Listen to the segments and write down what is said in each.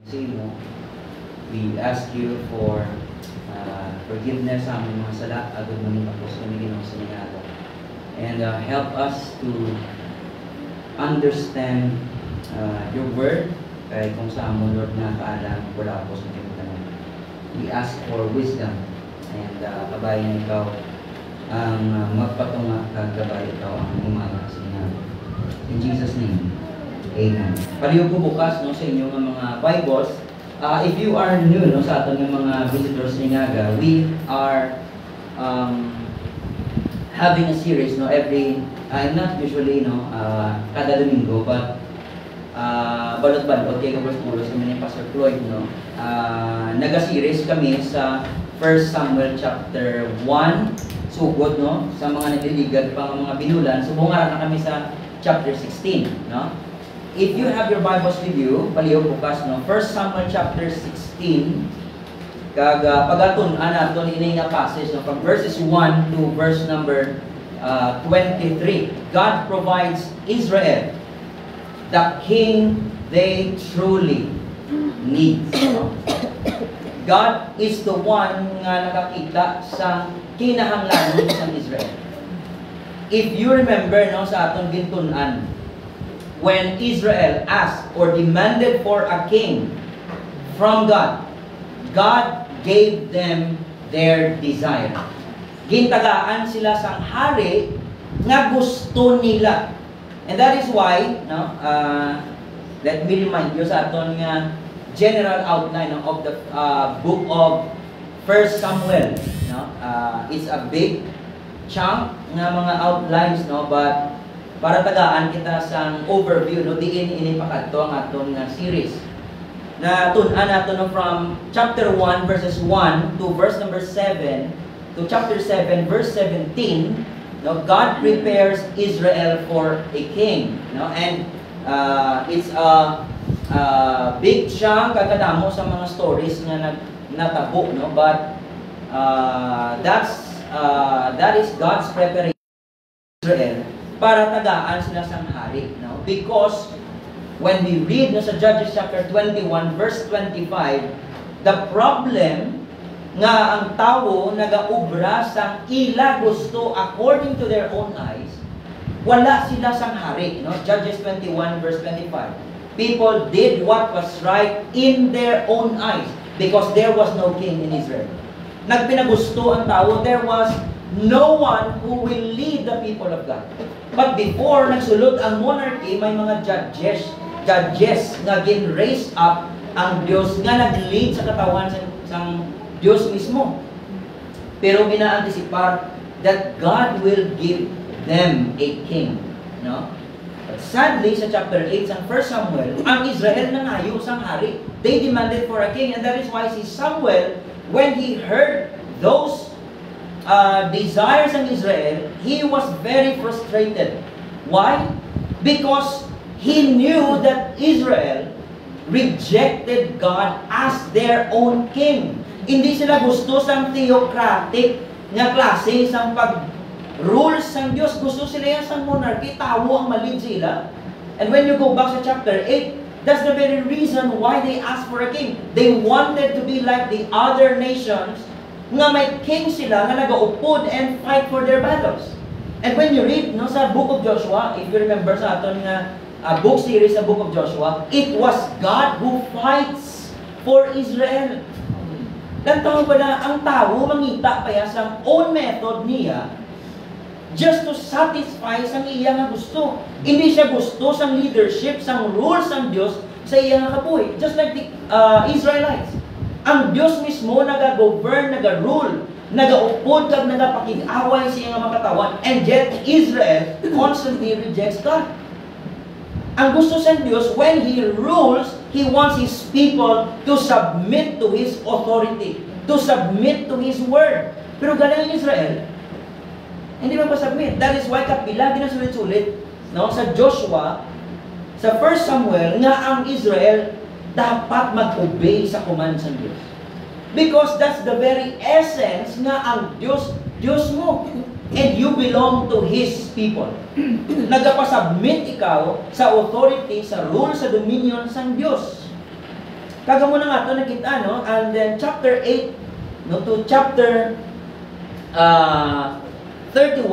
Sino, we ask you for forgiveness sa aming mga sala, agad mo tapos kami Ginoo sa niyata. And help us to understand your word, kaya kung saan mo, Lord, na kaalam, wala po sa tinutanan. We ask for wisdom, and kabayan ikaw ang magpatunga, kagabay ikaw ang umaga sa niyata. In Jesus' name. Amen. Paliw po bukas no, sa inyong mga Bibles. If you are new no, sa ating mga visitors ni Ngaga, we are having a series no, not usually no, kada Domingo, but balot-balot kay Kapulos kami ni Pastor Floyd no. Naga-series kami sa 1 Samuel chapter 1, sugod no, sa mga nagdiligad pang mga binulan. So bungara na kami sa chapter 16 no. If you have your Bibles with you, paliw bukas no, 1 Samuel chapter 16, kag pagaton anaton ini nga passage no, from verses 1 to verse number 23. God provides Israel the king they truly need. No? God is the one nga nakakita sa kinahanglan sa Israel. If you remember no, sa aton gintunan, when Israel asked or demanded for a king from God, God gave them their desire. Gintagaan sila sang hari nga gusto nila. And that is why, no, let me remind you sa aton nga general outline no, of the book of 1 Samuel. No? It's a big chunk nga mga outlines, no, but para tagaan kita sang overview no, diin ini pakadto ang aton nga series. Na tun-an nato no, from chapter 1 verses 1 to verse number 7 to chapter 7 verse 17, no, God prepares Israel for a king, no, and it's a big chunk kadamo sa mga stories nga natabo no, but that is God's preparation Israel para tagaan sila sang hari, no? Because when we read no, sa Judges chapter 21 verse 25, the problem nga ang tao nagaubra sang ila gusto according to their own eyes, wala sila sang hari, no? Judges 21 verse 25. People did what was right in their own eyes because there was no king in Israel. Nagpinagusto ang tao, there was no one who will lead the people of God. But before nagsulod ang monarchy, may mga judges nga gin-raise up ang Diyos nga nag-lead sa katawan sang Diyos mismo. Pero ina-anticipar that God will give them a king, no? But sadly sa chapter 8 sang 1 Samuel, ang Israel nangayo sang hari. They demanded for a king, and that is why si Samuel, when he heard those desires ng Israel, he was very frustrated. Why? Because he knew that Israel rejected God as their own king. Hindi sila gusto sang theocratic nga klase sang pag-rules sang Diyos. Gusto sila yan sang monarchy. Tawo ang malid sila. And when you go back sa chapter 8, that's the very reason why they asked for a king. They wanted to be like the other nations nga may king sila nga nagaupod and fight for their battles. And when you read no, sa book of Joshua, if you remember sa aton nga book series sa book of Joshua, it was God who fights for Israel. Lantaw ba na ang tao mangita pa ya sa own method niya just to satisfy sang iya nga gusto. Hindi siya gusto sang leadership, sang rules sang Dios sa iya nga kabuhi. Just like the Israelites. Ang Diyos mismo naga-govern, naga-rule, naga-upod, kag nagapakig-away sa iyang mga katawan, and yet Israel constantly rejects God. Ang gusto sa Diyos, when He rules, He wants His people to submit to His authority, to submit to His word. Pero galing Israel, hindi magpa-submit. That is why kapila ginasulit-sulit no, sa Joshua, sa 1 Samuel, nga ang Israel dapat mag-obey sa command ng Diyos. Because that's the very essence nga ang Diyos mo. And you belong to His people. Nagapasubmit ikaw sa authority, sa rule, sa dominion ng Diyos. Kaga mo na nga ito nakita, no? And then chapter 8 no, to chapter 31,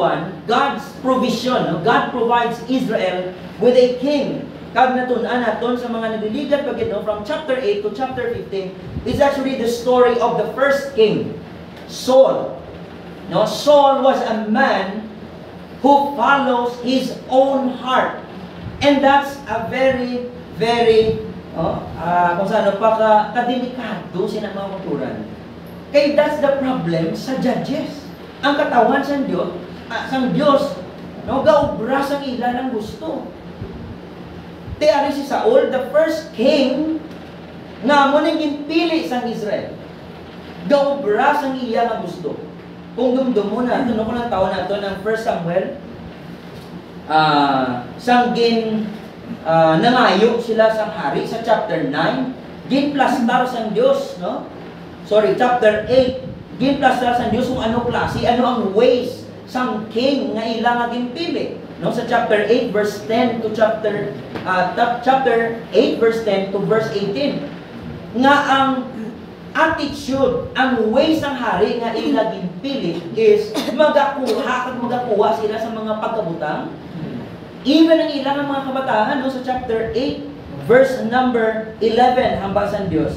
God's provision. No? God provides Israel with a king. Kag natunan naton sa mga naliligat pagit, no? From chapter 8 to chapter 15 is actually the story of the first king, Saul. No? Saul was a man who follows his own heart. And that's a very, very, kung saan pa kadelikado siya ng mga kulturan. Kaya that's the problem sa judges. Ang katawan sa Diyos, no, gaubra sa ila ng gusto. Tiyari si Saul, the first king, nga mo nang ginpili sa Israel. Gaubra sa iya ng gusto. Kung dumdum mo na, ito ko ng taon na ito ng 1 Samuel, sanggin nangayo sila sa hari sa chapter 9, ginplastar sa Diyos, no? Sorry, chapter 8, ginplastar sa Diyos kung ano klase, ano ang ways sang king nga ilang nga ginpili. No, sa chapter 8 verse 10 to chapter 8 verse 10 to verse 18. Nga ang attitude, ang ways ng hari nga ilang ginpili is magakuha sila sa mga pagkabutang. Even ang ilang mga kabataan, no, sa chapter 8 verse number 11 hambal sa Diyos.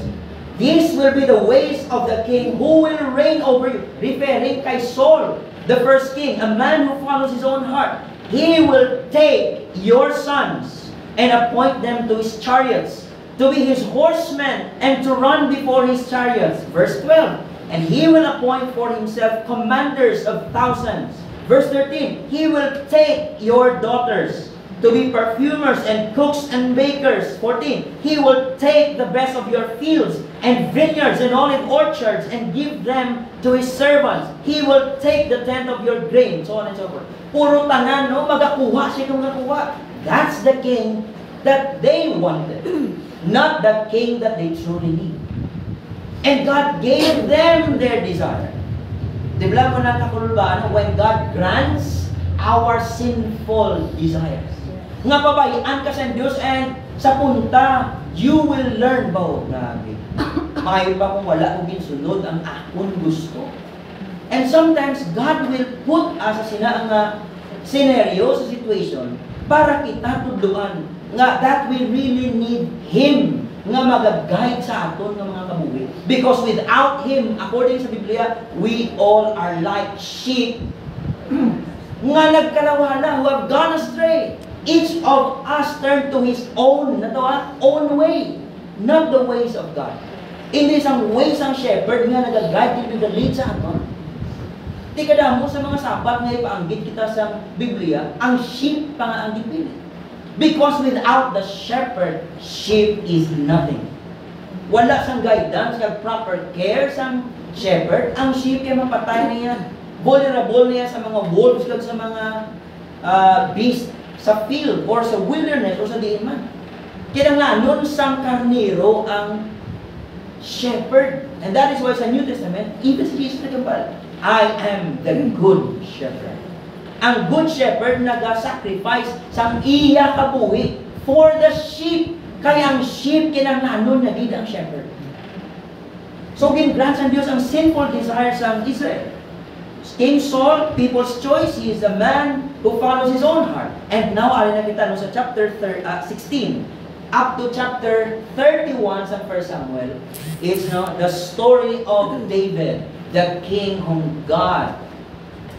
These will be the ways of the king who will reign over you. Referring kay Saul, the first king, a man who follows his own heart. He will take your sons and appoint them to his chariots, to be his horsemen, and to run before his chariots. Verse 12. And he will appoint for himself commanders of thousands. Verse 13. He will take your daughters to be perfumers and cooks and bakers. 14. He will take the best of your fields and vineyards and olive orchards and give them to his servants. He will take the tenth of your grain, so on and so forth. Puro tanan, no? Magakuha siya kung magakuha. That's the king that they wanted, not the king that they truly need. And God gave them their desire. Dibla mo na kakulbaan when God grants our sinful desires. Nga pabayaan ka sa Diyos and sa punta, you will learn about grabe. Maayo pa kung wala kong ginsunod ang akong gusto. And sometimes, God will put us sa sinaang scenario, sa situation, para kita tudluan nga that we really need Him nga mag-guide sa aton ng mga kabuhi. Because without Him, according sa Biblia, we all are like sheep nga nagkalawala, who have gone astray. Each of us turn to his own way, not the ways of God. Hindi isang ways ang shepherd nga nag-guide, nag-lead sa aton. Di kada mo sa mga sapat nga ipaanggit kita sa Biblia, ang sheep pa nga ang dipili. Because without the shepherd, sheep is nothing. Wala sang guidance, kag proper care sang shepherd, ang sheep kay mapatay niya. Vulnerable niya sa mga wolves, kag sa mga beast sa field or sa wilderness or sa diin man. Kaya nga, nun sang karnero ang shepherd. And that is why sa New Testament, even si Jesus nagkambal, I am the good shepherd. Ang good shepherd nag-sacrifice sang iya kabuhi for the sheep. Kaya ang sheep kinanglanon na gid ang shepherd. So, gingrant sa Diyos ang sinful desires ng Israel. King Saul, people's choice, he is a man who follows his own heart. And now, alin na kita sa chapter 16, up to chapter 31 sa 1 Samuel, is the story of David, the king whom God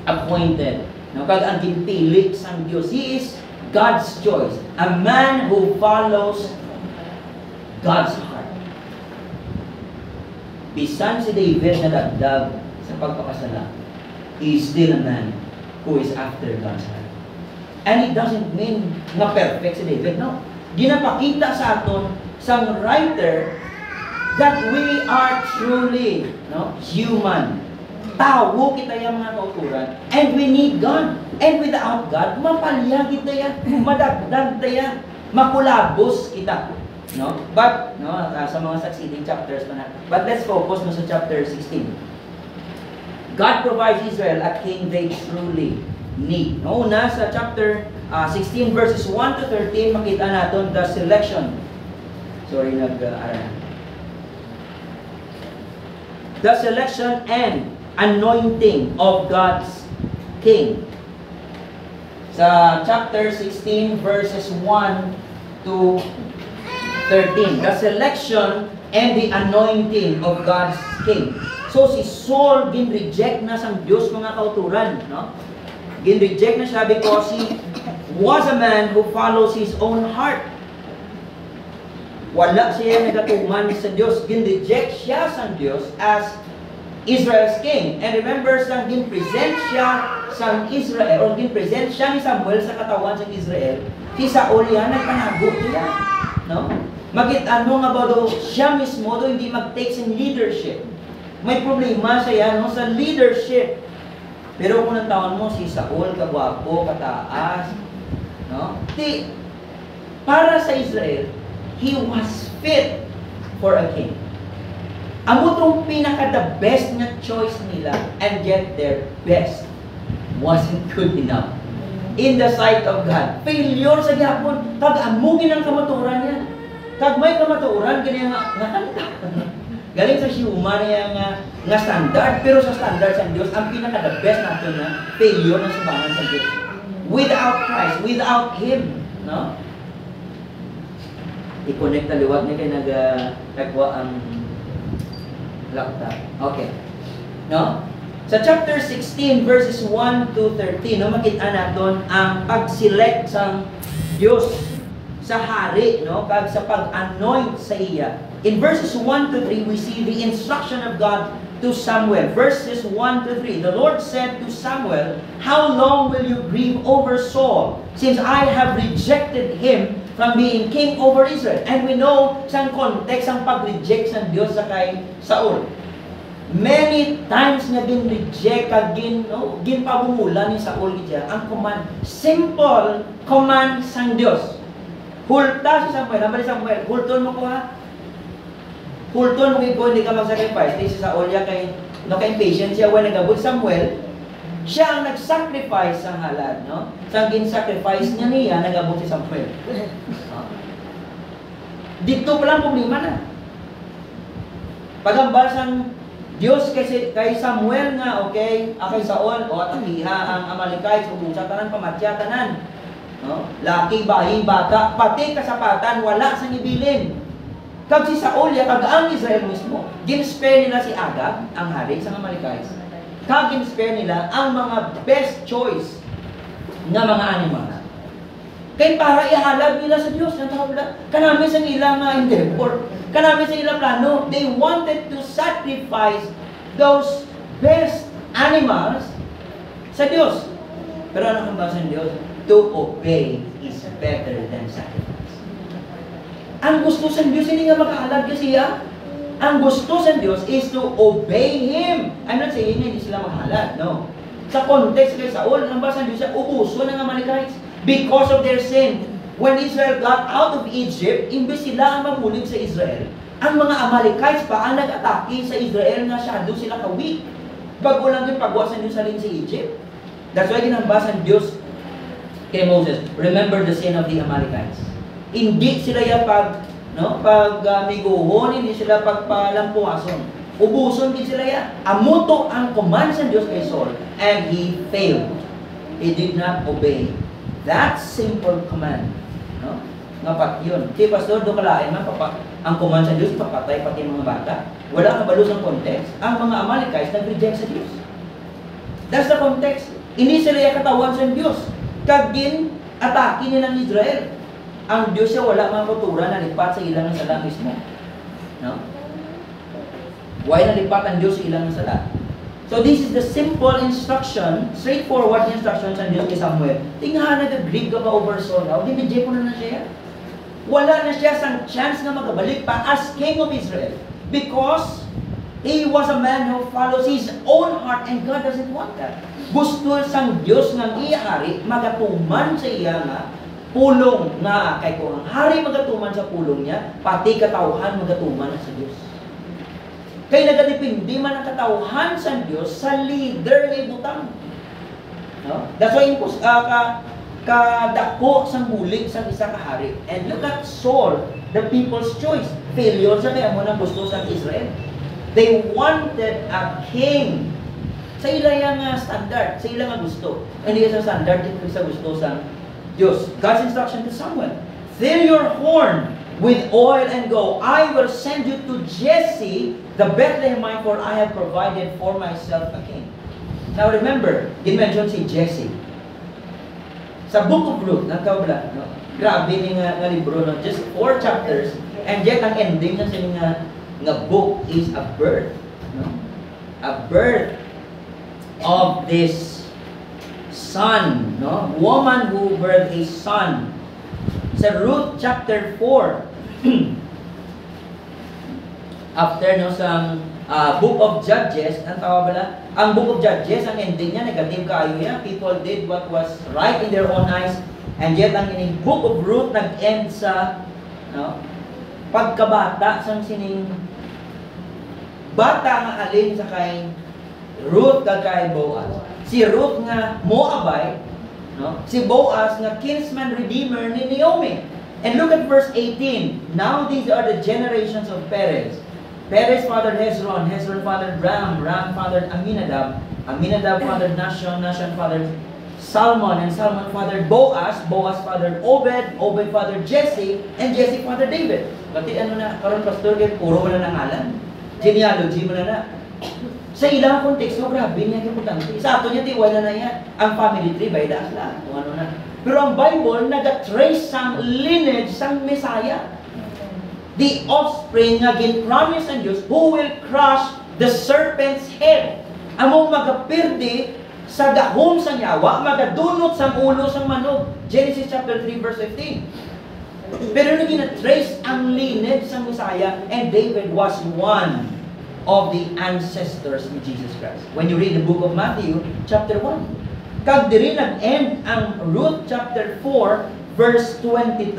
appointed. Kag ang ginpili sang Diyos. He is God's choice. A man who follows God's heart. Bisan si David na dagdag sa pagpakasala, he is still a man who is after God's heart. And it doesn't mean na perfect si David. No. Ginapakita sa aton sang writer that we are truly human. Tawo kita yung mga kauturan. And we need God. And without God, mapalyag kita yan. Madagdag tayo. Makulabos kita. No? But, sa mga succeeding chapters pa na. But let's focus sa chapter 16. God provides Israel a king they truly need. Una, sa chapter 16 verses 1 to 13, makita natin the selection. Sorry, the selection and anointing of God's king. Sa chapter 16 verses 1 to 13, the selection and the anointing of God's king. So si Saul gin-reject na sang Diyos mga kauturan, no? Gin-reject na siya because he was a man who follows his own heart. Wala siya nagatuman sa Diyos. Gin-reject siya sa Diyos as Israel's king. And remember, sang gin-present siya sa Israel, or gin-present siya ni Samuel sa katawan sa Israel, si Saul yan nagpanago niya. No? Ano nga ba daw, siya mismo daw hindi mag-take sa leadership. May problema siya no, sa leadership. Pero kung natawan mo, si Saul, kagwapo, kataas, no? Para sa Israel, he was fit for a king. Amo itong pinaka-the best na choice nila, and yet their best wasn't good enough in the sight of God. Failure sa gyapon. Kag-amugin ang kamaturan niya. Kag may kamaturan, ganyan nga kanta. Galing sa siuma niya nga standard, pero sa standard sa Diyos, ang pinaka-the best natin na failure ng sumbangan sa Diyos. Without Christ, without Him, no? I-connect na liwat niya kaya nagtagwa ang laptop. Okay. No? Sa chapter 16, verses 1 to 13, no, makita natin ang pag-select sa Diyos sa hari, no? Kag sa pag-anoint sa iya. In verses 1 to 3, we see the instruction of God to Samuel. Verses 1 to 3, the Lord said to Samuel, "How long will you grieve over Saul, since I have rejected him from being king over Israel?" And we know sa context ang pag-reject sa Diyos sa kay Saul. Many times nga gin-reject, ginpabumula ni Saul ija ang command. Simple command sa Diyos. Hulta si Samuel, nabali Samuel, hulton mo ko ha. Hulton mo ko, hindi ka mag-sacrifice. Di si Saul ya kay impatient siya when nagabot Samuel, siya ang nag-sacrifice sa halad, no? Sa gin-sacrifice niya nagabot si Samuel. Dito pa lang problema na. Pagambal sang Diyos kay Samuel nga, okay, kay Saul, o atakiha ang Amalekites, ubusa tanan, pamatya tanan. No? Laki, bayi, bata, pati kasapatan, wala sa ibilin. Kag si Saul, kag ang Israel mismo, gin-spare nila si Agag, ang hari sa Amalekites. Kag gin-spare nila ang mga best choice na mga animal. Kaya para ihalab nila sa Diyos, kanami sa ilang endeavor, kanami sa ilang plano, they wanted to sacrifice those best animals sa Diyos. Pero ano kang basa ng Diyos? To obey is better than sacrifice. Ang gusto sa Diyos, hindi nga makahalab kasi ang gusto sa Diyos is to obey Him. I'm not saying hindi sila makahalab, no. Sa context kay Saul, ang basa ng Diyos, uuso ng Amalekites because of their sin. When Israel got out of Egypt, imbes sila ang mamulig sa Israel, ang mga Amalekites pa ang nag-atake sa Israel na shadow sila ka-weak. Bago lang yung pagwasan yung salin sa Egypt. That's why ginambas ang Diyos kay Moses, remember the sin of the Amalekites. Hindi sila yung miguhon, hindi sila pagpalampuason. Ubuson din sila yan. Amuto ang command sa Diyos kay Saul, and he failed. He did not obey that simple command. No? Ngapat yun. Si Pastor, doon kalain man, ang command sa Diyos, papatay pati mga bata. Wala kabalus ang context. Ang mga Amalekites nag-reject sa Diyos. That's the context. Hindi sila yung katawan sa Diyos. Kagin, atake nilang Israel. Ang Diyos siya wala mga kultura na lipat sa ilang sala mismo. No? Why nalipat ang Diyos sa ilang sala? So this is the simple instruction, straightforward instruction sa Diyos kay Samuel. Tingnan na nag-grieve ka ba over Saul? Dinijay ko na siya. Wala na siya sang chance na magabalik pa as king of Israel. Because he was a man who follows his own heart and God doesn't want that. Gusto sang Diyos ng iyahari, magatuman sa iya nga, pulong nga, kay kung ang hari magatuman sa pulong niya, pati katauhan magatuman sa Diyos. Kaya nagadipindi man ang katauhan sa Diyos sa leader ni butang. No? That's why kadako sang bulig sa isang kahari. And look at Saul, the people's choice. Failure sa kaya mo na gusto sa Israel. They wanted a king. Sa ilang standard, sa ilang gusto. Hindi sa standard, ito sa gusto sa Diyos. God's instruction to Samuel. Fill your horn with oil and go. I will send you to Jesse, the Bethlehemite, for I have provided for myself a king. Now remember, din-mention si Jesse. Sa Book of Ruth, nagkabla, no? Grabe ni nga libro, no? Just 4 chapters, and yet ang ending na nga book is a birth. No? A birth of this son, no? Woman who birthed a son. Sa Ruth chapter 4, after no sa Book of Judges, ang tawag bala, ang Book of Judges, ang ending niya, negative kayo niya. People did what was right in their own eyes, and yet ang ining Book of Ruth nag-end sa no, pagkabata sang sining bata nga alin sa kay Ruth kay Boaz. Si Ruth nga Moabite, no? Si Boaz nga kinsman redeemer ni Naomi. And look at verse 18. Now these are the generations of Perez. Perez fathered Hezron, Hezron fathered Ram, Ram fathered Aminadab, Aminadab fathered Nashon, Nashon fathered Salmon, and Salmon fathered Boaz, Boaz fathered Obed, Obed fathered Jesse, and Jesse fathered David. Pati ano na, karon pastor, puro mo na nangalan. Genealogy mo na. Sa ilang konteksto, grabe niya importante. Sa ato niya, tiwala na yan. Ang family tree, by the asla. Kung ano na. Pero ang Bible, nag-trace sang lineage sang Messiah. The offspring nga gin-promise ng Diyos who will crush the serpent's head. Among magapirdi sa gahom sang yawa, magadunot sang ulo sang manog. Genesis chapter 3 verse 15. Pero na gina-trace ang lineage sang Messiah, and David was one of the ancestors ni Jesus Christ. When you read the book of Matthew, chapter 1. Kag diri nag-end ang Ruth chapter 4, verse 22.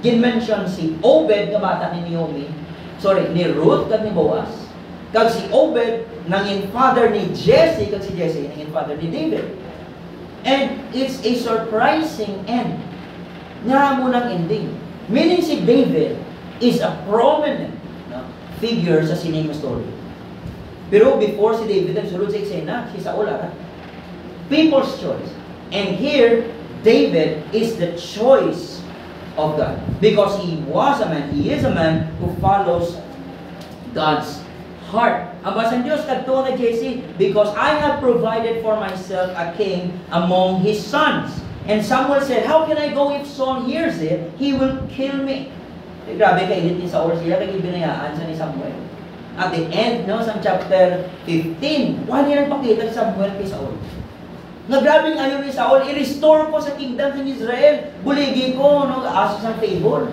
Gin-mention si Obed nga bata ni Naomi, ni Ruth kag ni Boaz. Kag si Obed nangin father ni Jesse, kag si Jesse nangin father ni David. And it's a surprising end. Nga mo nang ending. Meaning si David is a prominent figure sa sinema story. Pero before si David ang sulod sa eksena, si Saul ara. People's choice. And here, David is the choice of God. Because he was a man, he is a man who follows God's heart. Ang basang Diyos, kadto na Jesse, because I have provided for myself a king among his sons. And Samuel said, how can I go if Saul hears it? He will kill me. Grabe kailit ni Saul siya, kaya binayaan sa ni Samuel. At the end, no, sa chapter 15, wala niya nagpakita si Samuel kay Saul. Nagrabing ayaw ni Saul, i-restore ko sa kingdom ng Israel. Buligi ko, no, aso sa favor.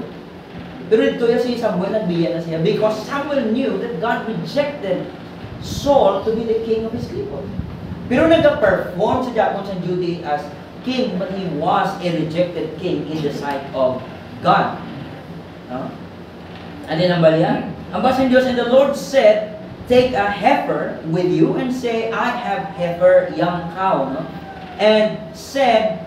Pero dito yan si Samuel, nagbiya na siya. Because Samuel knew that God rejected Saul to be the king of his people. Pero nag-perform sa Jacob sa duty as king, but he was a rejected king in the sight of God. No? Ano ang balian? Ang basang Diyos, and the Lord said, take a heifer with you and say, I have heifer, young cow. No? And said,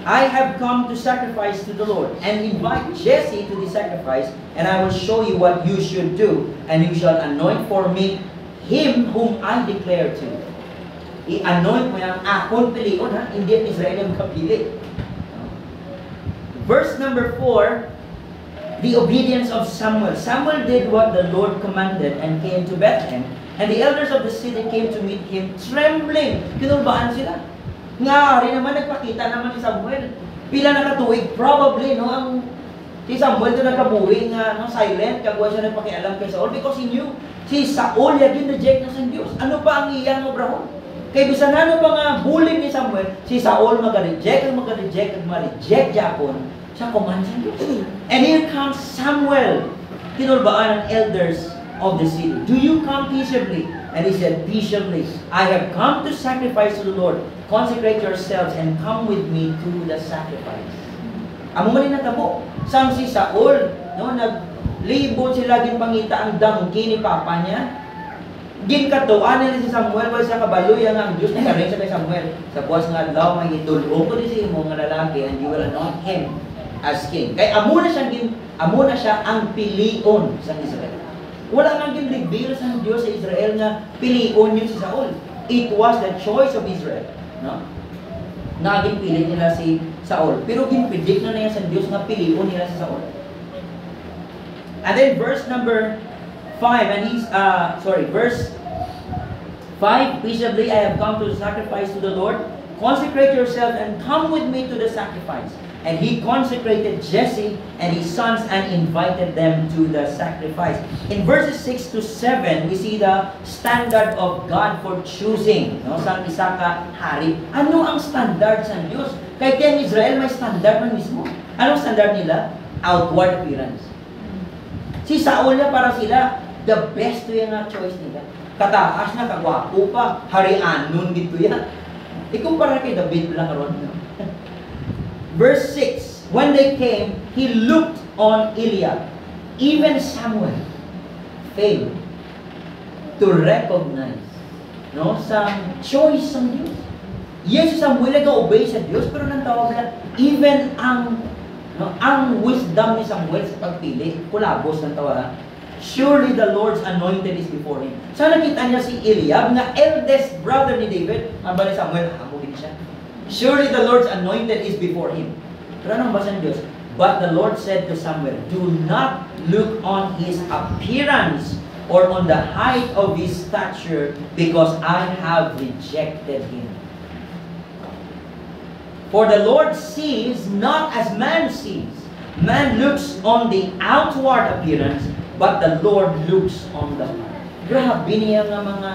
I have come to sacrifice to the Lord. And invite Jesse to the sacrifice, and I will show you what you should do. And you shall anoint for me him whom I declare to you. I-anoint mo yung akon pilion, ha? Hindi ang Israel yung kapili. Verse number 4, the obedience of Samuel. Samuel did what the Lord commanded and came to Bethlehem. And the elders of the city came to meet him, trembling. Kinulbaan sila. Nga rin naman, nagpakita naman ni Samuel. Pila nakatuig, probably, no, ang si Samuel doon nagkabuhi nga, no, silent, kagwa siya nagpakialam kay Saul because he knew, si Saul yagin reject na sa Diyos. Ano pa ang iyang obrahon? Kaya bisan ano pa nga bullying ni Samuel, si Saul mag-reject, mag-reject Japon, sa command sa Diyos. And here comes Samuel, kinulbaan ng elders of the city. Do you come peaceably? And he said, peaceably, I have come to sacrifice to the Lord. Consecrate yourselves and come with me to the sacrifice. Amo man natabo. Sang si Saul, no, naglibot sila gin pangita ang dangki ni papa niya. Gin katuan ni si Samuel wa sa kabaloy ang Dios ni kare sa kay Samuel. Sa buwas nga adlaw may idul-o ko di si mo nga lalaki, and you will anoint him as king. Kay amo na siya ang pilion sa Israel. Wala nga gin-reveal sa Diyos sa Israel nga pilion yun si Saul. It was the choice of Israel. No? Na ginpilit nila si Saul. Pero ginpredict na niya sa Diyos nga pilion nila si Saul. And then verse number 5, and verse 5, peaceably I have come to sacrifice to the Lord. Consecrate yourself and come with me to the sacrifice. And he consecrated Jesse and his sons and invited them to the sacrifice. In verses 6 to 7, we see the standard of God for choosing, no, sa isa ka hari. Ano ang standard sa Diyos? Kahit yan Israel, may standard man mismo. Anong standard nila? Outward appearance. Si Saul na para sila, the best to yung choice nila. Kataas na, kagwapo pa, harian nun dito yan. Ikumpara kay David lang karon. Verse 6, when they came, he looked on Eliab. Even Samuel failed to recognize, no, sa choice ng Diyos. Yes, si Samuel nag-obey sa Diyos, pero nang tawag nila, even ang wisdom ni Samuel sa pagpili, kulabos ng tawa. Surely the Lord's anointed is before him. So nakita niya si Eliab, na eldest brother ni David. Ang bali Samuel, hamugin siya. Surely the Lord's anointed is before him. Pero anong basa ng Diyos? But the Lord said to Samuel, do not look on his appearance or on the height of his stature, because I have rejected him. For the Lord sees not as man sees. Man looks on the outward appearance, but the Lord looks on the heart. Grabe niya nga mga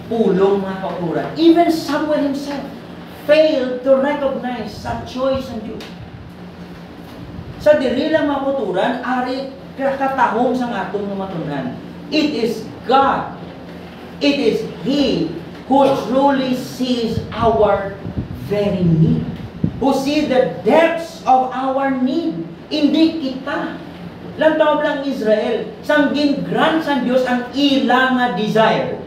pulong, mga kauturan. Even Samuel himself failed to recognize sa choice ng Diyos. Sa diri lang mga kauturan, ari katahong sa atong matunan. It is God. It is He who truly sees our very need. Who sees the depths of our need. Hindi kita. Lantaw lang Israel, sang gin-grant sa Diyos ang ilang desire.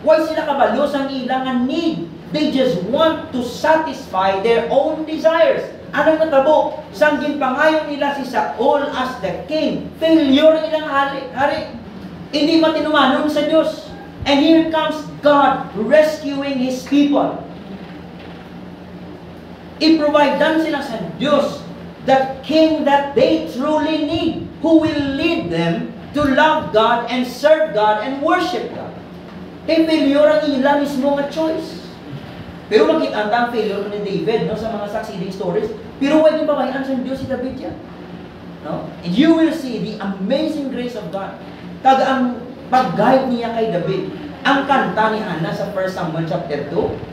Why sila kabalo sang ilang need? They just want to satisfy their own desires. Anong natabo? Sang ginpangayon nila si Saul as the king. Failure ang ilang hari. Hindi matinumanon sa Diyos. And here comes God rescuing His people. I-providean sila sa Diyos the king that they truly need, who will lead them to love God and serve God and worship God. Kaya failure ang ilang mismo nga choice. Pero makita ang failure ni David, no, sa mga succeeding stories. Pero huwag yung pabayaan sa Diyos si David yan. No? And you will see the amazing grace of God. Kaga ang pag-guide niya kay David. Ang kanta ni Hannah sa 1 Samuel chapter 2,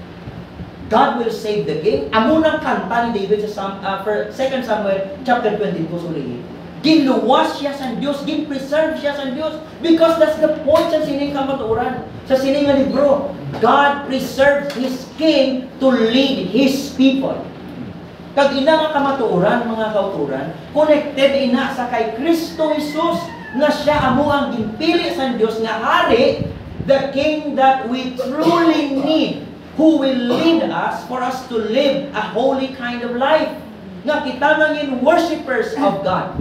God will save the king. Amunang kanta ni David sa 2 Samuel chapter 22 sulihin. Ginluwas siya sa Diyos, gin-preserve siya sa Diyos, because that's the point sa sining kamaturan. Sa sining nga libro, God preserved His king to lead His people. Kag ina nga kamaturan, mga kauturan, connected ina sa kay Kristo Jesus, na siya amo ang ginpili sa Diyos nga hari, the king that we truly need, who will lead us for us to live a holy kind of life. Nga kita nangin worshipers of God.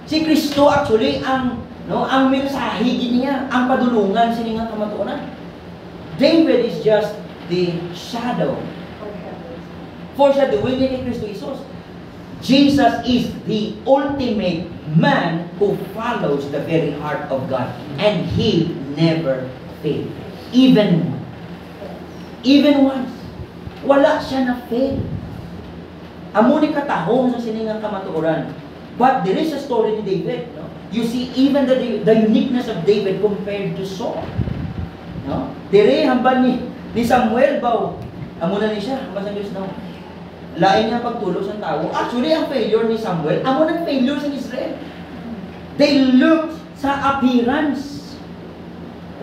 Si Kristo actually ang mensahe niya, ang padulungan siningang kamatuonan. David is just the shadow. Foreshadowing ni Kristo Jesus. Jesus is the ultimate man who follows the very heart of God, and He never failed. Even once, wala siya na fail. Amo ni katahong sa siningang kamatuoran. But there is a story ni David. No? You see even the uniqueness of David compared to Saul. No? Dire hambal ni Samuel baw. Amo na ni siya, hambal sa Diyos no. Lain niya pagtulog sa tao. Actually, ang failure ni Samuel, amo na failure sa Israel. They looked sa appearance.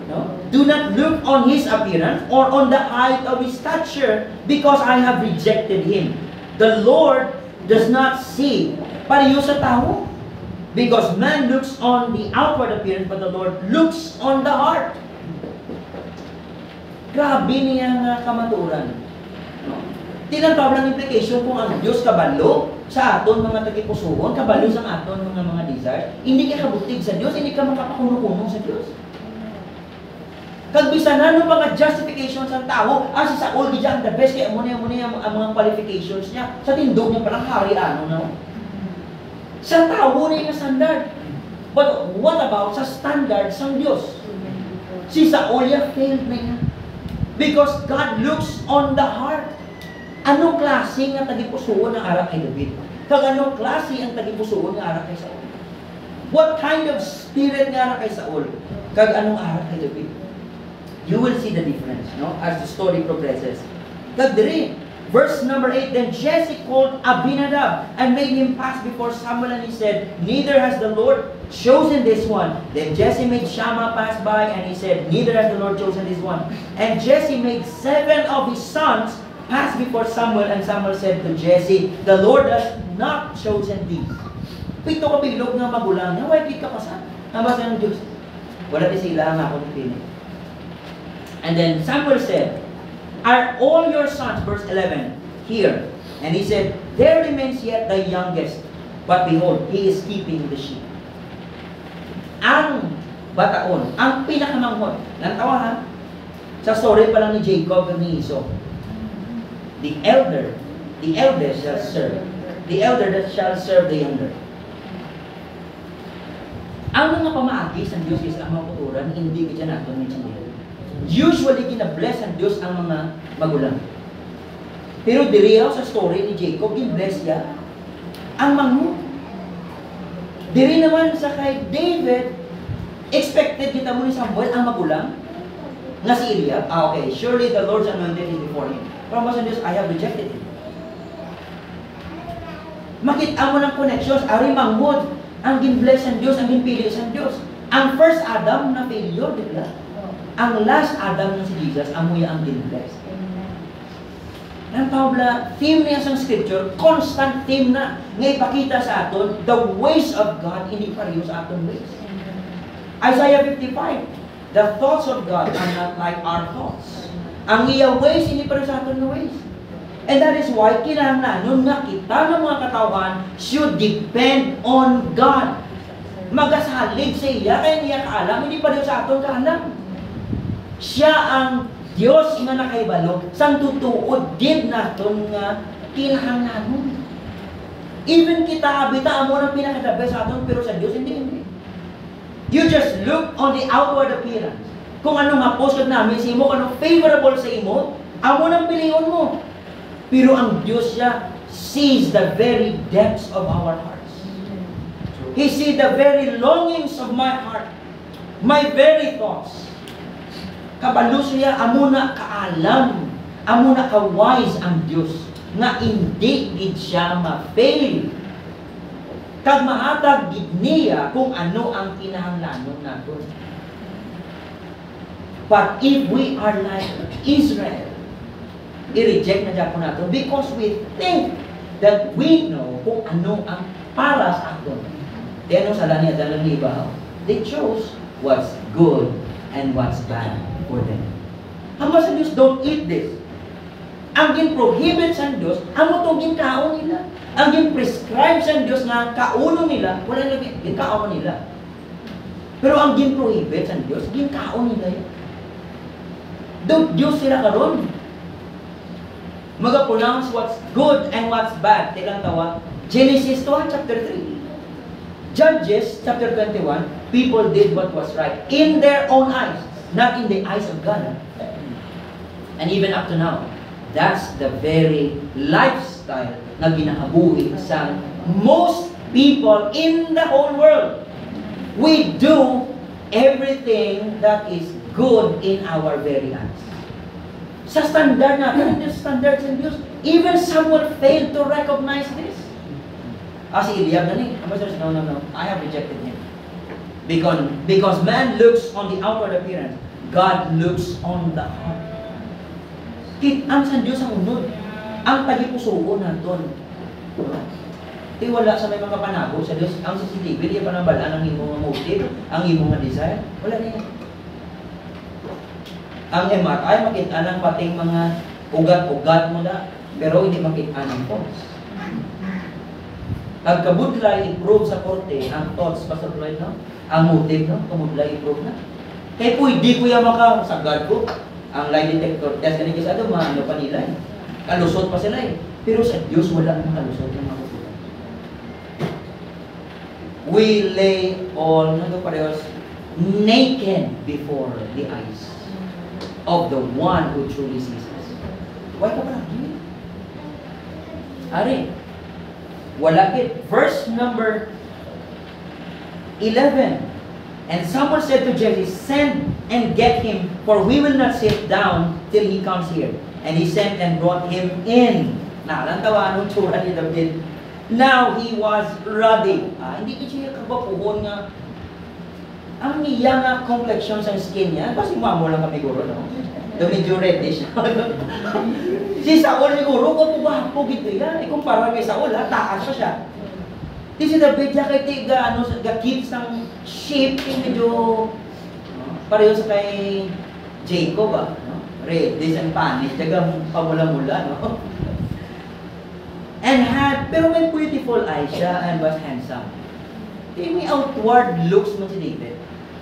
No? Do not look on his appearance or on the height of his stature, because I have rejected him. The Lord does not see pareho sa tao. Because man looks on the outward appearance, but the Lord looks on the heart. Grabe niya nga kamaturan. No? Tinatawag lang implication kung ang Diyos kabalo sa aton mga tagipusoon, kabalo sa aton mga desires. Hindi ka kabutig sa Diyos, hindi ka makapakuno-kuno sa Diyos. Kagbisanan ng mga justifications ng tao, si Saul, di ang the best, kaya muna ang mga qualifications niya. Sa tindog niya parang hari, no? Sa tao na yung standard. But what about sa standard ng Diyos? Si Saul, failed na yan. Because God looks on the heart. Anong klase nga tagipusoon ng arak kay David? Kag anong klase ang tagipusoon ng arak kay Saul? What kind of spirit nga arak kay Saul? Kag anong arak kay David? You will see the difference, no? As the story progresses. Kag diri, verse number 8, then Jesse called Abinadab and made him pass before Samuel, and he said, neither has the Lord chosen this one. Then Jesse made Shammah pass by, and he said, neither has the Lord chosen this one. And Jesse made 7 of his sons pass before Samuel, and Samuel said to Jesse, the Lord has not chosen these. Pito ka pilog nga magulang niya, why di ka pasan? Ang basa ng Diyos. Wala di sila nga akong pinig. And then Samuel said, are all your sons, verse 11, here? And he said, there remains yet the youngest, but behold, he is keeping the sheep. Ang bataon, ang pinakamanghod, nantawa ha? Sa story pa lang ni Jacob at ni Esau. The eldest shall serve. The elder that shall serve the younger. Ang mga pamaagi sa Diyos is ang mga kuturan, hindi ka dyan natin may usually, gina-bless ang Diyos ang mga magulang. Pero diri raw sa story ni Jacob, gin-bless niya ang manghod. Diri naman sa kay David, expected kita mo ni Samuel ang magulang nga si Eliab. Okay, surely the Lord's anointed is before him. Pero mas ang Diyos, I have rejected him. Makita mo ng connections, ari manghod, ang gin-bless ang Diyos, ang gin-pili sa Diyos. Ang first Adam na failure, di ba? Ang last Adam ng si Jesus, amuya ang gin-bless. Ang tawag theme niya sa scripture, constant theme na ngay ipakita sa aton, the ways of God, hindi pareho sa aton ways. Isaiah 55, the thoughts of God are not like our thoughts. Ang iya ways, hindi pareho sa aton ways. And that is why, kinahanglan nga kita ng mga katawan should depend on God. Magasalig sa iya, kaya niya kaalam, hindi pareho sa aton kaalam. Siya ang Diyos nga nakaibalo, sang tutuod din naton nga kinahanglanon. Even kita abita amo ng pinakadabe sa aton, pero sa Diyos hindi. You just look on the outward appearance. Kung ano nga post namin sa imo, kung ano favorable sa imo, amo nang piliyon mo. Pero ang Diyos siya sees the very depths of our hearts. He sees the very longings of my heart, my very thoughts. Kabalo siya, amo na kaalam, amo na ka-wise ang Diyos, nga hindi gid siya ma-fail. Kag mahatag gid niya kung ano ang kinahanglanon naton. But if we are like Israel, i-reject na dyan po natin because we think that we know kung ano ang para sa aton. Di ano sala niya, dalang ibaw. They chose what's good and what's bad for them. Hamba sa Diyos, don't eat this. Ang gin-prohibit sa Diyos, amo itong ginkaon nila. Ang gin-prescribe sa Diyos na kauno nila, wala na ginkaon nila. Pero ang gin-prohibit sa Diyos, ginkaon nila yun. Don't Diyos sila karon. Mag-pronounce what's good and what's bad. Tilang tawa. Genesis 2, chapter 3. Judges, chapter 21, people did what was right in their own eyes, not in the eyes of God. And even up to now, that's the very lifestyle na ginahabuhi sa most people in the whole world. We do everything that is good in our very eyes. Sa standard natin, the standards in Diyos, even someone failed to recognize this. Si Eliab na ni, no, I have rejected him. Because man looks on the outward appearance, God looks on the heart. Ang sa Diyos ang unod, ang tagipusuko naton. Di wala sa may mga panago sa Diyos, ang CCTV, di pa nabalaan ang imong motive, ang imong desire, wala na yan. Ang MRI, makita ng pating mga ugat-ugat mo na, pero hindi makita ng thoughts. Pagkabudlay, i-prove sa korte, ang thoughts, Pastor Floyd, no? Ang motive, no? Kabudlay, i-prove na. Kaya pwede ko yung makasagad ko, ang lie detector test, ganun kasi ano pa nila eh. Kalusot pa sila eh. Pero sa Diyos, wala nang kalusot yung mga kutulan. We lay all, ano parehas, naked before the eyes of the one who truly sees us. Why ka ba naging? Ari, wala git. Verse number 11. And someone said to Jesse, send and get him, for we will not sit down till he comes here. And he sent and brought him in. Nakalantawa anong tsura ni David. Now he was ruddy. Hindi ko siya kabapuhon nga. Ang niya nga complexion sa skin niya, kasi mamo lang kami guro, no? Medyo reddish. Si Saul siguro, kapugapo gito yan. Kumpara kay Saul, taas pa siya. Di si David, kay tiga, keeps ng sheep, medyo pareho sa kay Jacob, no? Reddish and panic, taga pamula-mula, no? And had, pero may beautiful eyes siya and was handsome. May outward looks mo si David.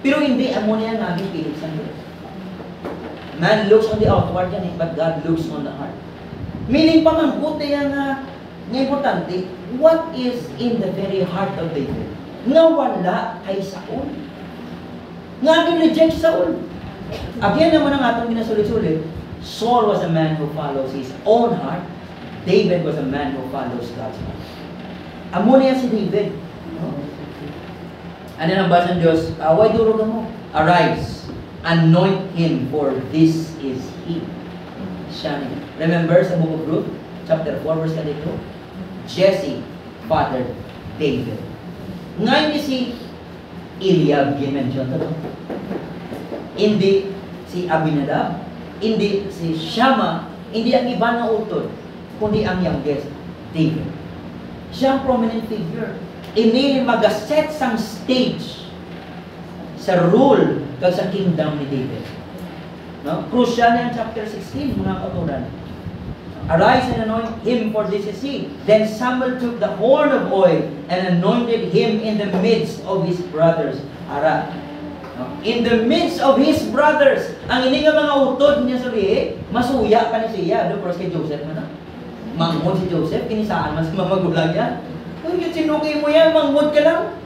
Pero hindi, amo niya naging pilit sa Diyos. Man looks on the outward yan, but God looks on the heart. Meaning, pamangkuti yan nga importante, what is in the very heart of David? Nga wala kay Saul. Nga reject Saul. Again naman ang atong ginasulit-sulit, Saul was a man who follows his own heart. David was a man who follows God's heart. Amo niya si David. Ano nang basa ng Diyos? Why durog mo? Arise, anoint him, for this is he. Siya niya. Remember sa book of Ruth, chapter 4, verse 22? Jesse fathered David. Ngayon si Eliab, gimension to. Hindi si Abinadab, hindi si Shammah, hindi ang iba na utod, kundi ang youngest, David. Siya ang prominent figure. Ini mag-set sang stage sa rule kag sa kingdom ni David. No? Crucial na chapter 16, mga katulan. Arise and anoint him, for this is he. Then Samuel took the horn of oil and anointed him in the midst of his brothers. Ara. No? In the midst of his brothers. Ang ini nga mga utod niya sa lihe, masuya pa ni siya. Doon, pero kay Joseph man. Mangod si Joseph, kinisaan mas mamagulang yan. Kung yung sinugay mo yan, mangod ka lang.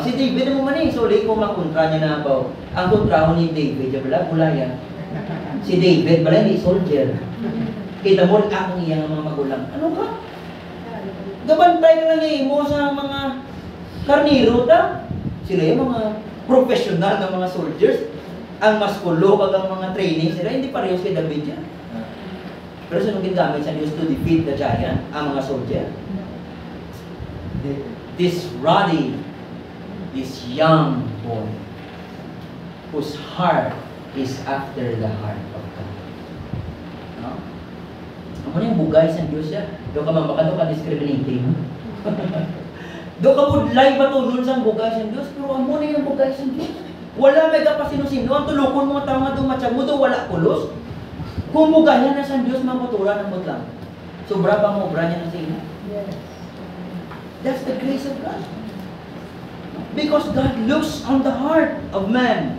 Si David mo man eh. So, ko makontra niya na ba? Ang kontra ni David, mula yan. Si David, pala hindi soldier. Kita mo, akong iyang mga magulang. Ano ka? Gabantay ka lang mo sa mga karniro ta. Sila yung mga professional na mga soldiers. Ang maskulo kag ang mga training sila, hindi parehas kay David yan. Pero sino ginamit sa Diyos to defeat the giant? Ang mga soldier. This ruddy, this young boy, whose heart is after the heart of God. No? Ano yung bugay sa Diyos siya? Doon ka mamaka, doon ka discriminating. Doon ka budlay ba tunod sa bugay sa Diyos? Pero ano na yung bugay sa Diyos? Wala may ka pa sino-sino. Ang tulukon mo, tama doon, matsag mo doon, wala kulos. Kung bugayan na sa Diyos, maputura ng butlang. Sobra pa mo, obra niya ng sino. Yes. That's the grace of God. Because God looks on the heart of man.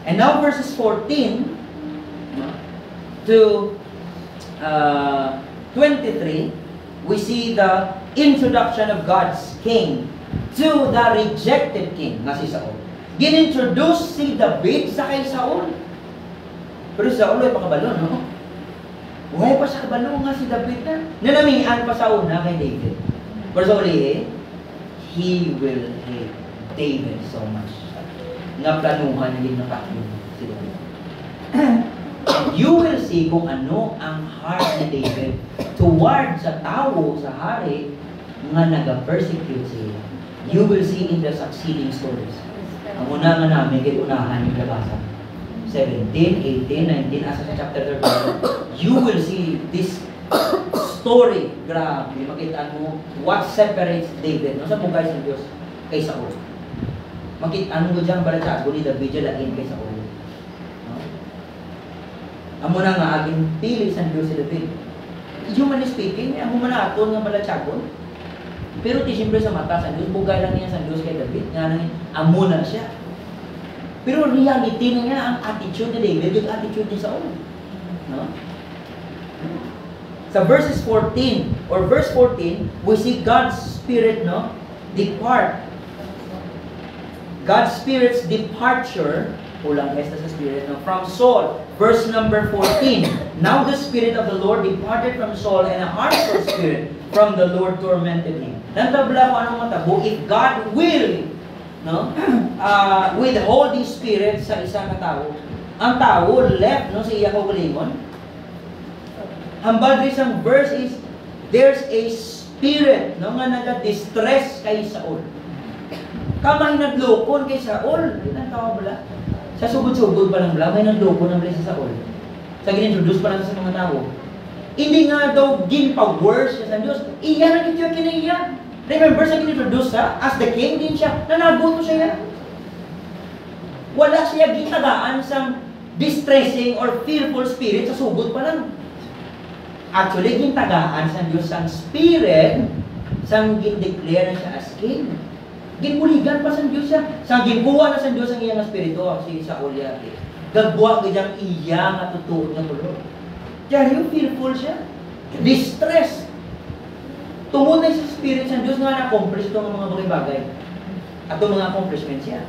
And now verses 14 to 23, we see the introduction of God's king to the rejected king, na si Saul. Ginintroduce si David sa kay Saul. Pero si Saul ay pakabalo, no? Buhay pa sa kabalo nga si David na. Nanamihan pa sa una kay David. Pero sa uli, he will hate David so much. Nga planuhan din na pakyo si David. And you will see kung ano ang heart ni David toward sa tao, sa hari, nga nag-persecute siya. You will see in the succeeding stories. Ang una nga namin, unahan yung labasa. 17, 18, 19, asa sa chapter 13, you will see this story. Grabe, makita mo what separates David. No, sa bugay sa Diyos kay Saul. Makita mo dyan bala sa ni David dyan kay Saul. No? Amo na nga aging pili sa Diyos si David. humanly speaking, ang humanaton nga malatsagon. Pero ti siyempre sa mata sa Diyos, bugay lang niya sa Diyos kay David, nga nang amo na siya. Pero reality na nga ang attitude ni David, yung attitude ni Saul. No? Sa verse 14, we see God's Spirit, no, depart. God's Spirit's departure, kulang esta sa Spirit, no, from Saul. Verse number 14, now the Spirit of the Lord departed from Saul, and a heartful spirit from the Lord tormented him. Nantabla ko anong matabo, if God will, no, withhold His Spirit sa isang katao, ang tao left, no, sa iya kaugalingon. Ang bad isang verse is, there's a spirit, no, nga naga-distress kay Saul. Kamay naglokon kay Saul. Ang tao bala. Sa sugod-sugod pa lang bala, may naglokon ng bala si Saul. Sa ginintroduce pa lang sa mga tao. Hindi nga daw ginpa-worse siya sa Diyos. Iya na ito yung kinaiya. Remember sa ginintroduce sa, as the king din siya, nanagot siya yan. Wala siya gitagaan sa distressing or fearful spirit sa sugod pa lang. Actually, gintagaan sa Diyos ang spirit sang gindeclare na siya as king. Ginbuligan pa sa Diyos siya. Sang ginbuwa na sa Diyos ang iyang espiritu, si Saul yati. Gagbuwa ka diyang iya nga tutuot na tulo. Kaya yung fearful siya. Distress. Tungod na sa spirit sa Diyos nga na-accomplish itong mga bagay-bagay. At itong mga accomplishments siya.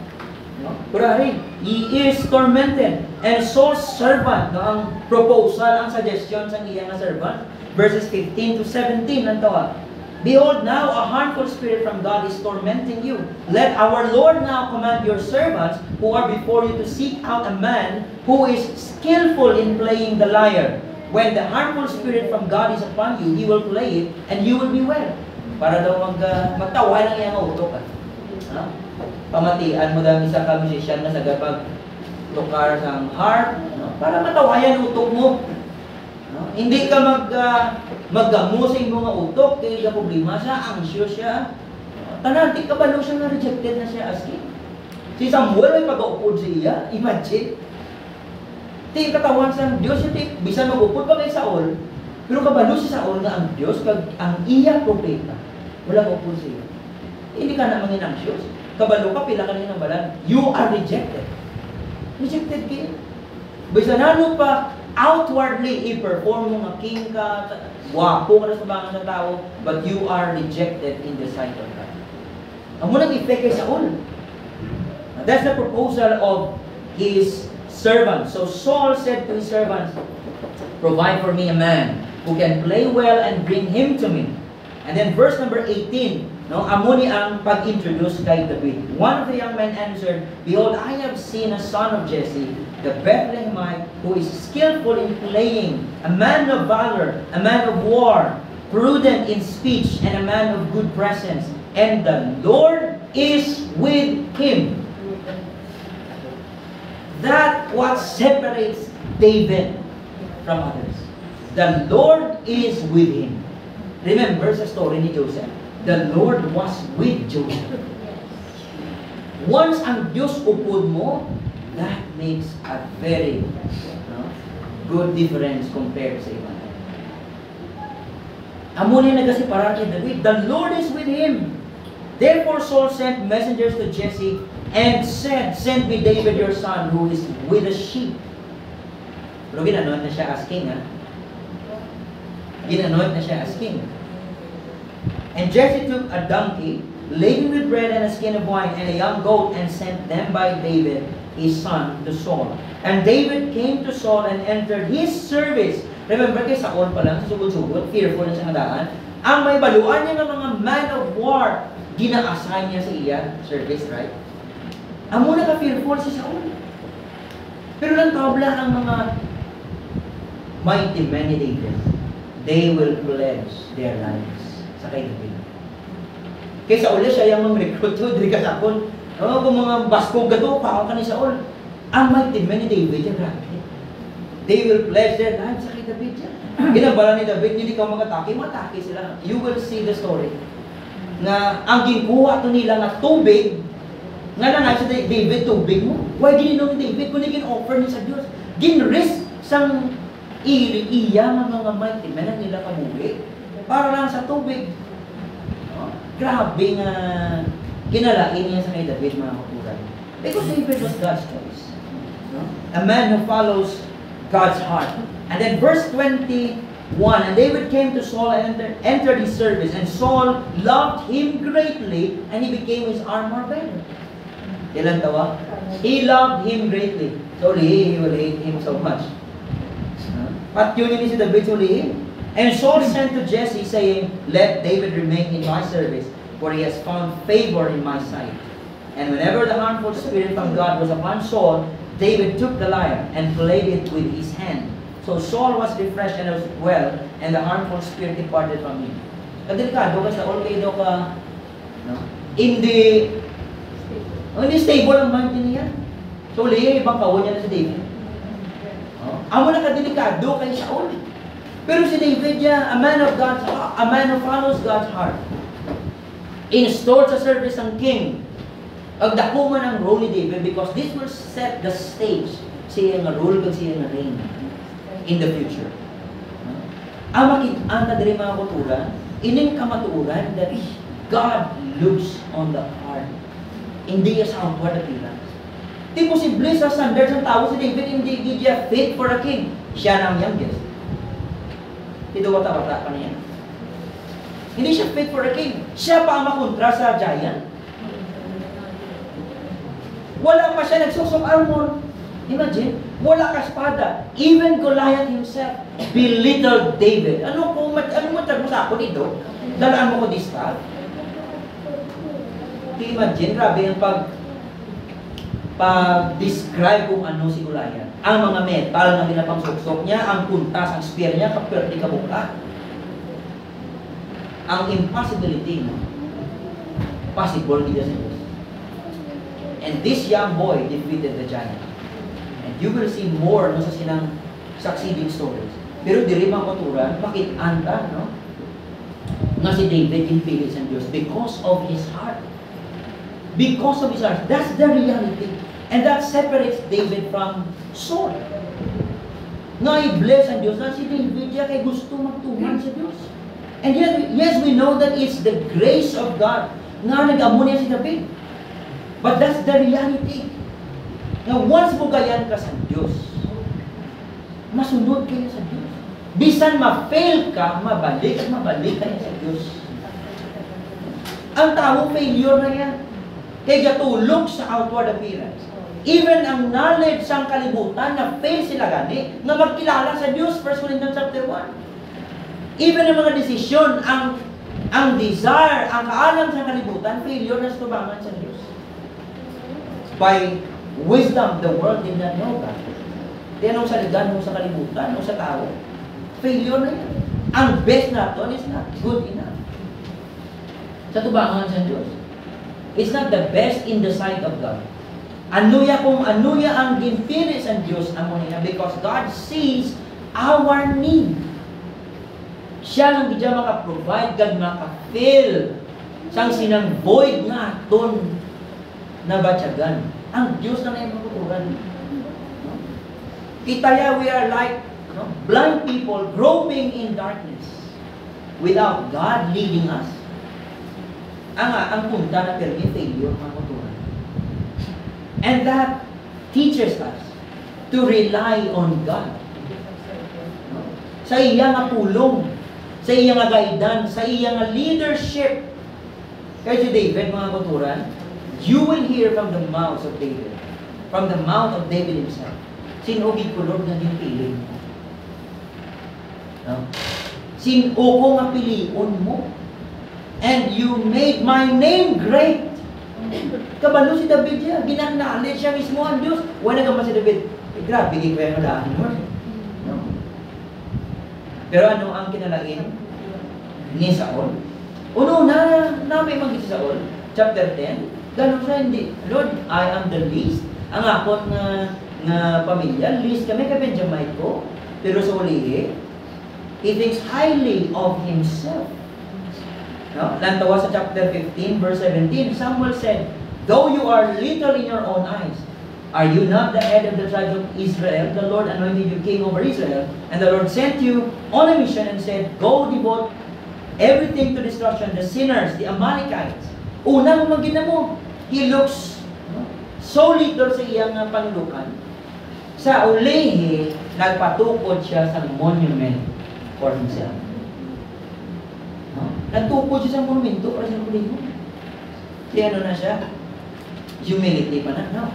No? Kurari, he is tormented. And Saul's servant, no, ang proposal, ang suggestion sa iyang servant, verses 15 to 17, ang tawa. Behold, now a harmful spirit from God is tormenting you. Let our Lord now command your servants who are before you to seek out a man who is skillful in playing the lyre. When the harmful spirit from God is upon you, he will play it, and you will be well. Para daw magtawa ng iyang utok. Ha? Pamatian mo daw isa ka musician na sa gapag tukar sa harp, no? Para matawayan utok mo. No? Hindi ka maggamo sa imong mga utok kay ga problema siya, anxious siya. Tanan di kabalo siya na rejected na siya as king. Si Samuel ay pag-uupod sa iya, imagine. Ti katawan sa Dios ti bisan mag-upod pa kay Saul, pero kabalo si Saul nga ang Dios kag ang iya propeta. Wala upod siya. Hindi ka na mangin anxious. Kabalo ka pila ka nang balan. You are rejected. Rejected kayo. Bisan ano pa outwardly i-perform mo nga king ka, wapo ka na sa mga sa tao, but you are rejected in the sight of God. Ang munang effect kay Saul. That's the proposal of his servants. So Saul said to his servants, provide for me a man who can play well and bring him to me. And then verse number 18, no, amo ni ang pag-introduce kay David. One of the young men answered, behold, I have seen a son of Jesse, the Bethlehemite, who is skillful in playing, a man of valor, a man of war, prudent in speech, and a man of good presence. And the Lord is with him. That what separates David from others. The Lord is with him. Remember sa story ni Joseph, the Lord was with Joseph. Once ang Diyos upod mo, that makes a very good difference compared sa iba. Amo ni nagasiparar kay David, the Lord is with him. Therefore Saul sent messengers to Jesse and said, send me David your son who is with the sheep. Pero ginanood na siya as king, ha? Ginanood na siya as king. And Jesse took a donkey, laden with bread and a skin of wine, and a young goat, and sent them by David, his son, to Saul. And David came to Saul and entered his service. Remember kay Saul pa lang, sugod-sugod, fearful na sa hadaan. Ang may baluan niya ng mga man of war, gina-assign niya sa iya service, right? Amo na ka-fearful si Saul. Pero lang tabla ang mga mighty men ni David. They will pledge their lives sa kay David. Kaya Saul siya yung mag-recruit to, diri ka sapon. Kung mga baskog gato, paong ka ni Saul. Ang mighty men ni David, yan grabe. They will pledge their lives sa kay David yan. Ginabala ni David, hindi ka mag-atake, matake sila. You will see the story. Nga ang ginkuha to nila nga tubig, nga na nga sa David, tubig mo. Why gininom ni David? Kung gin-offer niya sa Diyos, gin-risk sang iya nga mga mighty men ang nila kabuhi. Para lang sa tubig. No? Grabe nga kinalain niya sa kay David, mga kapuran. Because David was God's choice. No? A man who follows God's heart. And then verse 21, and David came to Saul and entered his service, and Saul loved him greatly, and he became his armor bearer. Ilan tawa? He loved him greatly. So he will hate him so much. At yun si David ulihin. And Saul sent to Jesse, saying, let David remain in my service, for he has found favor in my sight. And whenever the harmful spirit from God was upon Saul, David took the lyre and played it with his hand. So Saul was refreshed and was well, and the harmful spirit departed from him. Kadelikado ka sa all kayo ka, no? Hindi stable ang mind niya. So ulihin, ibang kawon niya na si David. Amo na kadelikado kay Saul. Pero si David a man of God's heart, a man who follows God's heart. Installed sa service ng king. Agdakuman ang role ni David because this will set the stage siya nga role kag siya nga reign in the future. Ang diri mga kuturan, ining kamatuoran that God looks on the heart. Hindi sa outward appearance. Di posible sa standards ng tao si David hindi siya fit for a king. Siya na ang youngest. Ito wata-wata pa niya. Hindi siya fit for a king. Siya pa ang makontra sa giant. Wala pa siya nagsusok armor. Imagine, wala ka espada. Even Goliath himself belittled David. Ano mo sa ako dito? Dalaan mo ko distal? Imagine, grabe yung pag-describe kung ano si Goliath. Ang mga metal na pinapangsuksok niya, ang puntas, ang spear niya, kapirti ka buka. Ang impossibility, no? Possible niya sa Diyos. And this young boy defeated the giant. And you will see more no, sa sinang succeeding stories. Pero diri mga kuturan, bakit anta, no? Nga si David inpilit sa Diyos because of his heart. Because of his heart. That's the reality. And that separates David from Saul. Nga i-bless ang Diyos na si David niya kay gusto magtuman sa Diyos. And yet, yes, we know that it's the grace of God nga nag-amo niya si David. But that's the reality. Nga once mo gayan ka sa Diyos, masunod kayo sa Diyos. Bisan ma-fail ka, mabalik at mabalik kayo sa Diyos. Ang tao, failure na yan. Kaya gatulog sa outward appearance. Even ang knowledge sa kalibutan na fail sila gani, nga magkilala sa Diyos, 1 Corinthians chapter 1. Even ang mga desisyon, ang desire, ang kaalam sa kalibutan, failure na sa tubangan sa Diyos. By wisdom, the world did not know God. Di anong saligan mo sa kalibutan o sa tao? Failure na yan. Ang best na ito is not good enough. Sa tubangan sa Diyos. It's not the best in the sight of God. Anuya ang ginpili sa Diyos amo niya because God sees our need. Siya lang gidya maka-provide, God maka-fill sang sinang void nga aton na batyagan. Ang Diyos na may matuturan. Kitaya we are like blind people groping in darkness without God leading us. Ang punta na permi failure ang matuturan. And that teaches us to rely on God. Sa iya nga pulong, sa iya nga guidance, sa iya nga leadership. Kaya si David, mga kuturan, you will hear from the mouth of David, from the mouth of David himself. Sinugid ko, Lord, na piliin mo. No? Sinuko nga piliin mo. And you made my name great. Kabalo si David siya. Ginag-knowledge siya mismo ang Diyos. Wala naman si David. Grabe, hindi ko yung malaan mo. No? Pero ano ang kinalain ni Saul? Uno na may mag si Saul. Chapter 10. Ganun siya, hindi. Lord, I am the least. Ang akot na pamilya, least kami kay Benjamin ko. Pero sa ulihi, he thinks highly of himself. No? Lantawa sa chapter 15, verse 17, Samuel said, though you are little in your own eyes, Are you not the head of the tribe of Israel? The Lord anointed you king over Israel, and the Lord sent you on a mission and said, go devote everything to destruction, the sinners, the Amalekites. Una mo magina mo. He looks so little sa iyang panulukan. Sa ulihi, nagpatukod siya sa monument for himself. Nagtukod siya sa monumento para sa ulihi. Kaya ano na siya? Humility pa na? No.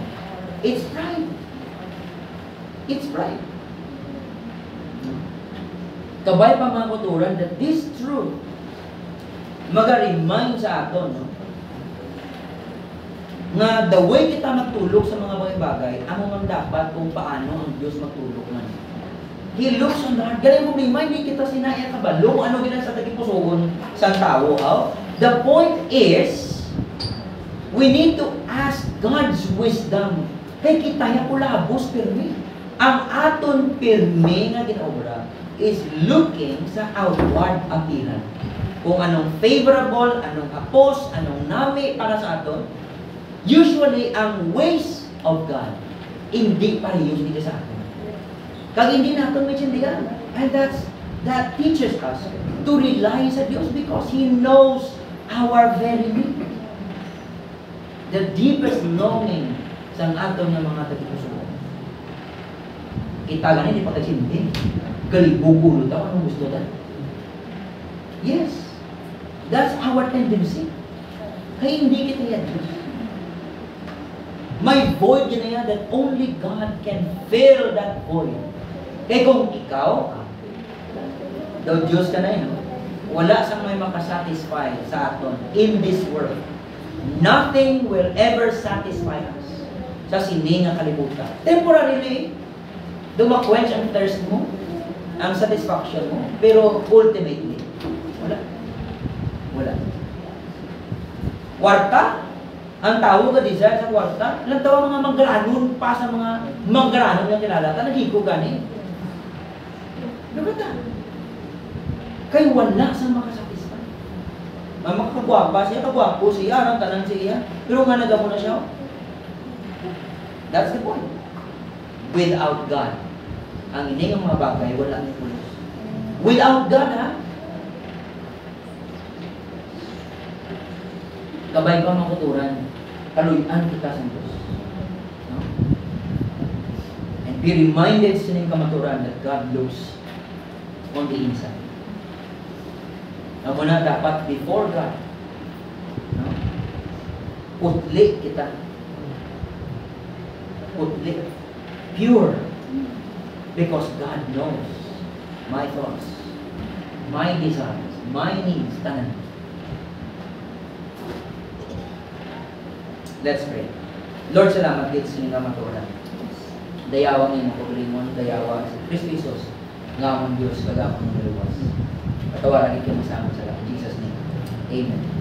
It's pride. It's pride. Kabay pa mga kuturan that this truth mag-remind sa aton, no? Nga the way kita magtulog sa mga bagay, amo man dapat kung paano ang Diyos magtulog man. He looks on the heart. Ganun mo remind, hindi kita sinaya kabalo kung ano ginan sa tagipusogon sa tao. Oh? The point is, we need to ask God's wisdom. Kay kita ya kulabos pirmi. Ang aton pirmi nga ginaobra is looking sa outward appearance. Kung anong favorable, anong apos, anong nami para sa aton. Usually, ang ways of God, hindi parehas dito sa atin. Kag hindi natin maintindihan. And that teaches us to rely sa Diyos because He knows our very need. The deepest longing sa aton ng mga tagipusoon. Kita ganin, hindi pagkagsindi. Galibugulo daw, anong gusto na? Yes. That's our tendency. Kaya hindi kita yan. May void yun na yan that only God can fill that void. Kaya kung ikaw, daw Diyos ka na yun, wala sang may makasatisfy sa aton in this world. Nothing will ever satisfy us sa sining nga kalibutan. Temporarily, dumaquench ang thirst mo, ang satisfaction mo, pero ultimately, wala. Wala. Kwarta, ang tao ka desire sa kwarta, ilang tao mga manggaranon pa sa mga manggaranon nga kilalata, naghigo gani. Nagata. Kay wala sa makasatisfy. Makakagwapa siya, kagwapo siya, arang tanan siya, pero nga nagamo na siya. That's the point. Without God, ang ining mga bagay, wala ang pulos. Without God, ha? Kabay pa mga kuturan, kaluyan kita sa Diyos. No? And be reminded sa inyong kamaturan that God looks on the inside. Na muna dapat before God, no? Putli kita. Putli. Pure. Because God knows my thoughts, my desires, my needs, tanan. Let's pray. Lord, salamat dito sa inyong kamaturan. Dayawang imo paglimon, dayawa sa Kristo Jesus, ngamon Diyos, kagamon ng luwas. Patawaran ikaw mo sa amin sa lahat. In Jesus' name. Amen.